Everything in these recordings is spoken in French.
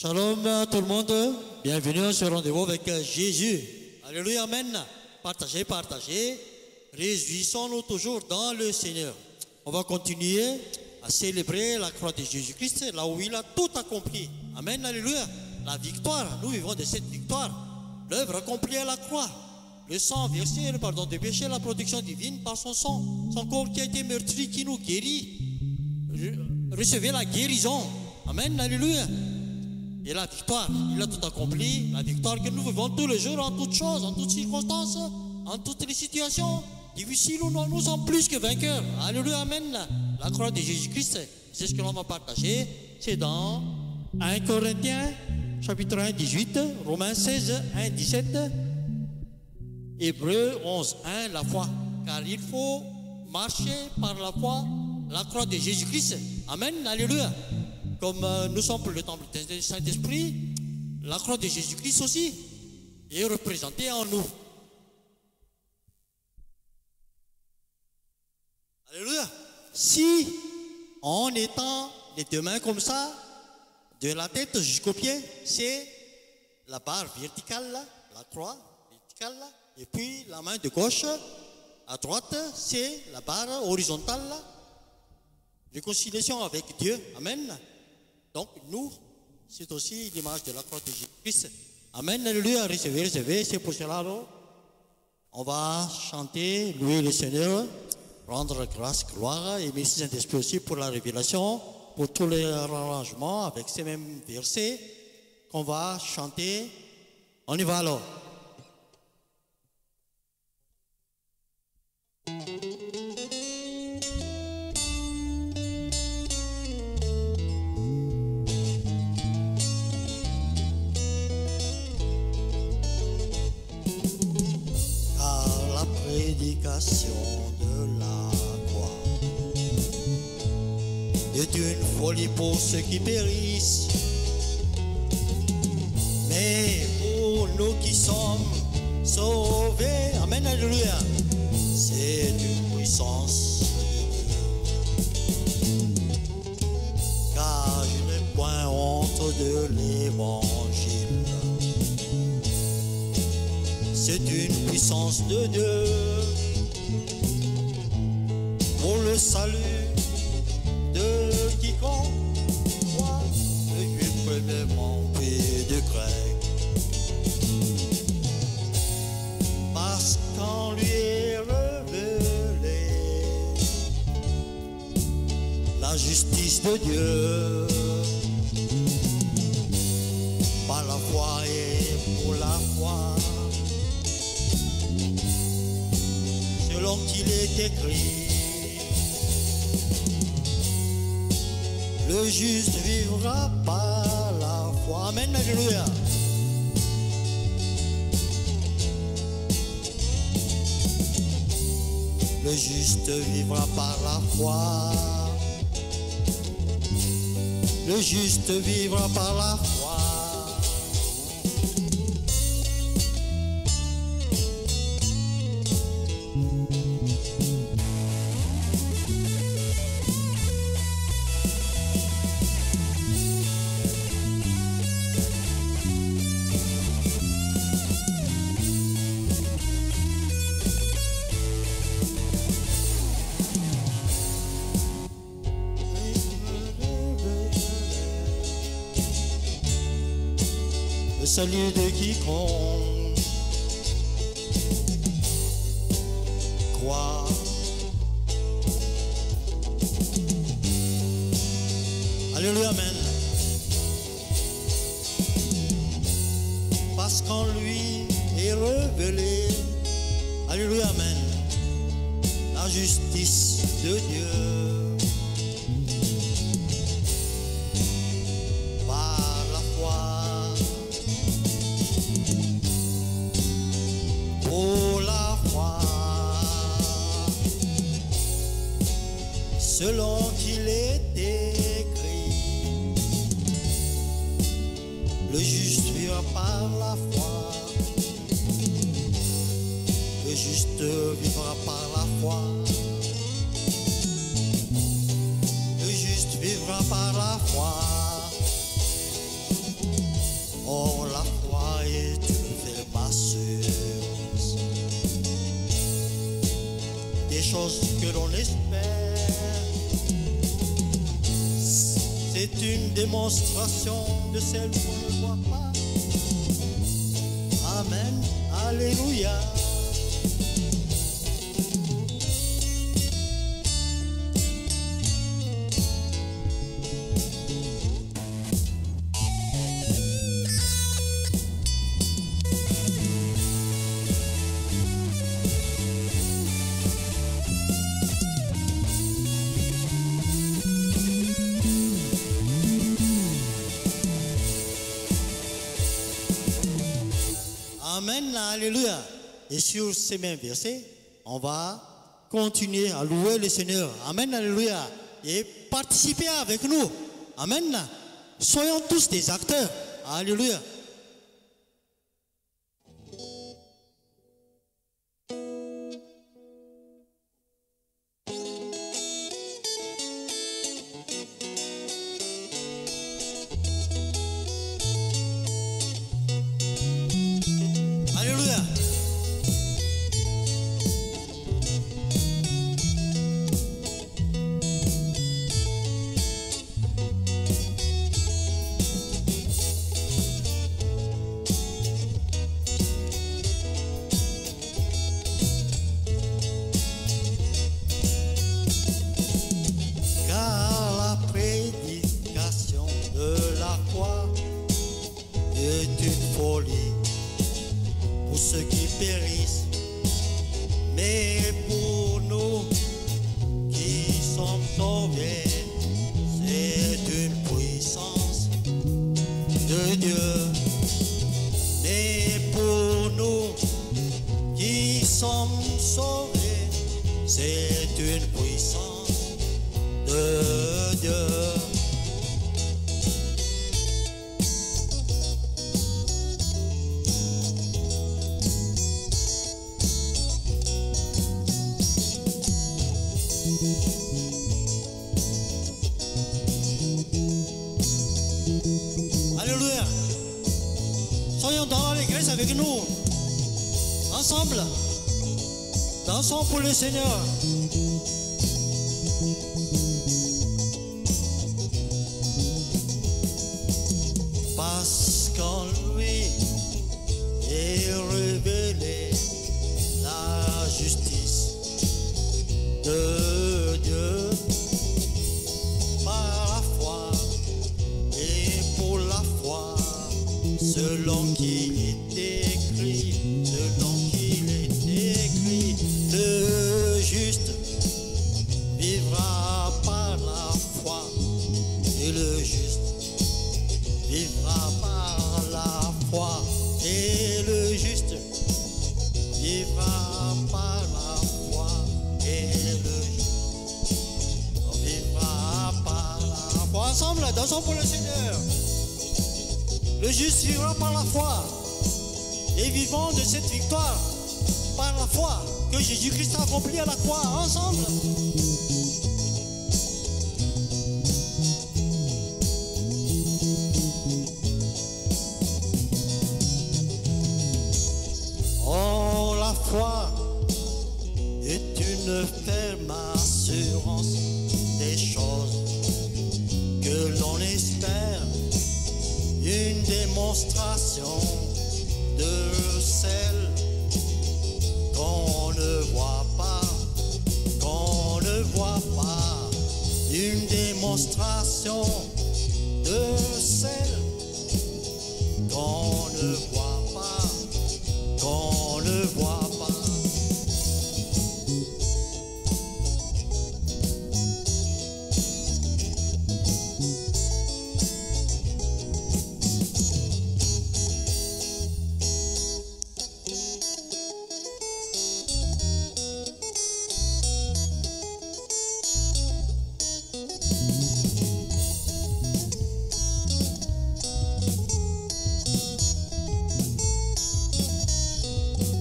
Shalom à tout le monde, bienvenue à ce rendez-vous avec Jésus. Alléluia, amen. Partagez, partagez, réjouissons-nous toujours dans le Seigneur. On va continuer à célébrer la croix de Jésus-Christ, là où il a tout accompli. Amen, alléluia. La victoire, nous vivons de cette victoire. L'œuvre accomplie à la croix. Le sang versé, le pardon des péchés, la protection divine par son sang. Son corps qui a été meurtri, qui nous guérit. Recevez la guérison. Amen, alléluia. Et la victoire, il a tout accompli. La victoire que nous vivons tous les jours, en toutes choses, en toutes circonstances, en toutes les situations. Difficiles ou non, nous sommes plus que vainqueurs. Alléluia, amen. La croix de Jésus-Christ, c'est ce que l'on va partager. C'est dans 1 Corinthiens, chapitre 1, 18, Romains 16, 1, 17, Hébreux 11, 1, la foi. Car il faut marcher par la foi, la croix de Jésus-Christ. Amen, alléluia. Comme nous sommes pour le temple du Saint-Esprit, la croix de Jésus-Christ aussi est représentée en nous. Alléluia. Si, en étant les deux mains comme ça, de la tête jusqu'aux pieds, c'est la barre verticale, là, la croix verticale, là, et puis la main de gauche, à droite, c'est la barre horizontale, là. Réconciliation avec Dieu. Amen. Donc, nous, c'est aussi l'image de la croix de Jésus-Christ. Amen, alléluia, recevez, recevez. C'est pour cela, on va chanter, louer le Seigneur, rendre grâce, gloire, et merci Saint-Esprit aussi pour la révélation, pour tous les arrangements avec ces mêmes versets qu'on va chanter. On y va alors. De la croix est une folie pour ceux qui périssent, mais pour nous qui sommes sauvés, amen, alléluia, c'est une puissance de Dieu. Car je n'ai point honte de l'évangile, c'est une puissance de Dieu pour le salut de quiconque croit, le juif premièrement puis de grec. Parce qu'en lui est révélée la justice de Dieu par la foi et pour la foi, selon qu'il est écrit. Le juste vivra par la foi. Amen, alléluia. Le juste vivra par la foi. Le juste vivra par la foi. Salut de quiconque croit. Alléluia, amen. Parce qu'en lui est révélé, alléluia, amen, la justice de Dieu. Selon qu'il est écrit, le juste vivra par la foi. Le juste vivra par la foi. Le juste vivra par la foi. choses que l'on espère. C'est une démonstration de celle qu'on ne voit pas. Amen, alléluia. Amen, alléluia. Et sur ces mêmes versets, on va continuer à louer le Seigneur. Amen, alléluia. Et participer avec nous. Amen. Soyons tous des acteurs. Alléluia. Alléluia. Soyons dans l'église avec nous. Ensemble. Dansons pour le Seigneur. Parce qu'en lui est révélée la justice de Dieu par la foi et pour la foi, selon qu'il est écrit, le juste vivra par la foi et le juste vivra par la foi et le juste vivra par la foi et le juste vivra par la foi. Ensemble, dansons pour le Seigneur. Le juste vivra par la foi et vivons de cette victoire par la foi que Jésus-Christ a accompli à la croix. Ensemble. Oh, la foi est une ferme assurance des choses que l'on espère, une démonstration de celle qu'on ne voit pas, une démonstration de celle qu'on ne voit pas, qu'on ne voit pas.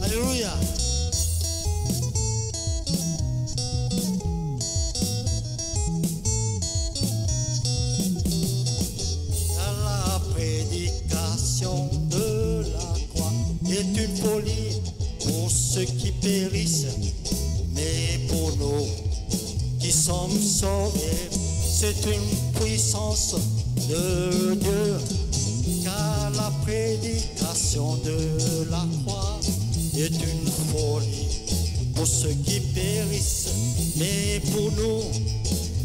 Alléluia. Car la prédication de la croix est une folie pour ceux qui périssent, mais pour nous C'est une puissance de Dieu, car la prédication de la croix est une folie pour ceux qui périssent, mais pour nous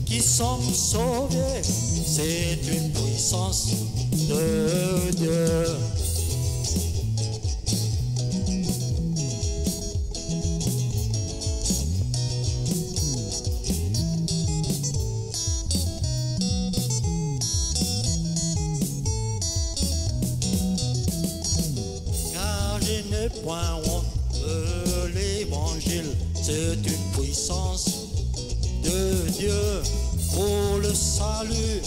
qui sommes sauvés, c'est une puissance de Dieu. Car je n'ai point honte de l'évangile, c'est une puissance de Dieu pour le salut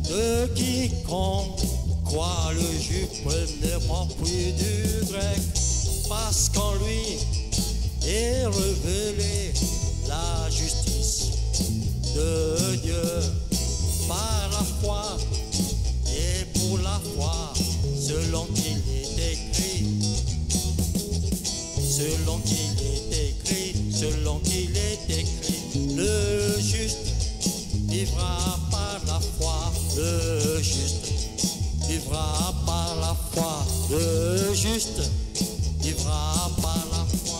de quiconque croit, le juif premièrement puis du grec, parce qu'en lui est révélée la justice de Dieu par la foi et pour la foi, selon qu'il est écrit, selon qu'il est écrit, selon qu'il est écrit, le juste vivra par la foi, le juste vivra par la foi, le juste vivra par la foi.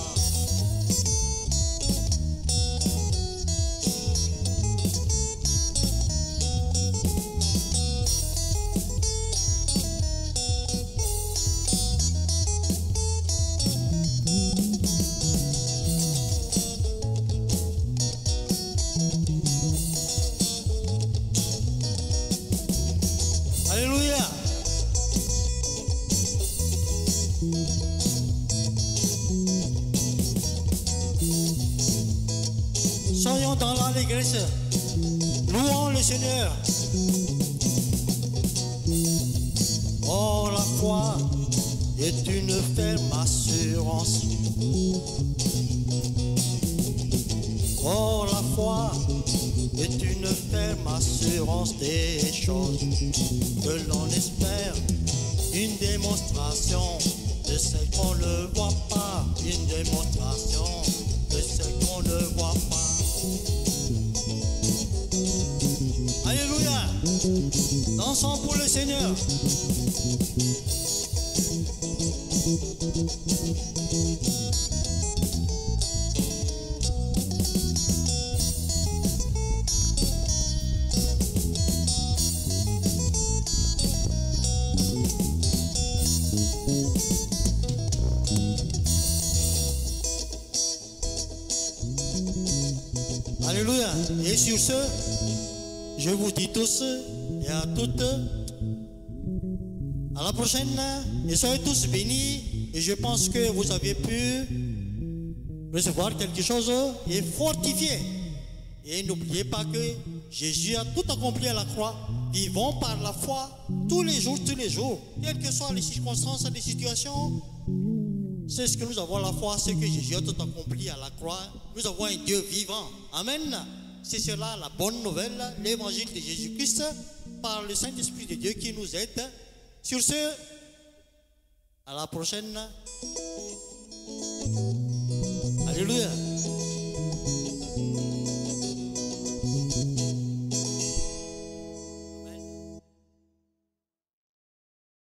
Alléluia. Soyons dans l'allégresse, louons le Seigneur. Oh, la foi est une ferme assurance. Oh, la foi est une ferme assurance des choses que l'on espère, une démonstration de ce qu'on ne voit pas, une démonstration de ce qu'on ne voit pas. Alléluia. Dansons pour le Seigneur. Alléluia. Et sur ce, je vous dis tous et à toutes, à la prochaine, et soyez tous bénis. Et je pense que vous avez pu recevoir quelque chose et fortifié. Et n'oubliez pas que Jésus a tout accompli à la croix. Vivons par la foi tous les jours, quelles que soient les circonstances, les situations. C'est ce que nous avons la foi, c'est que Jésus a tout accompli à la croix. Nous avons un Dieu vivant. Amen. C'est cela la bonne nouvelle, l'évangile de Jésus-Christ par le Saint-Esprit de Dieu qui nous aide. Sur ce, à la prochaine. Alléluia.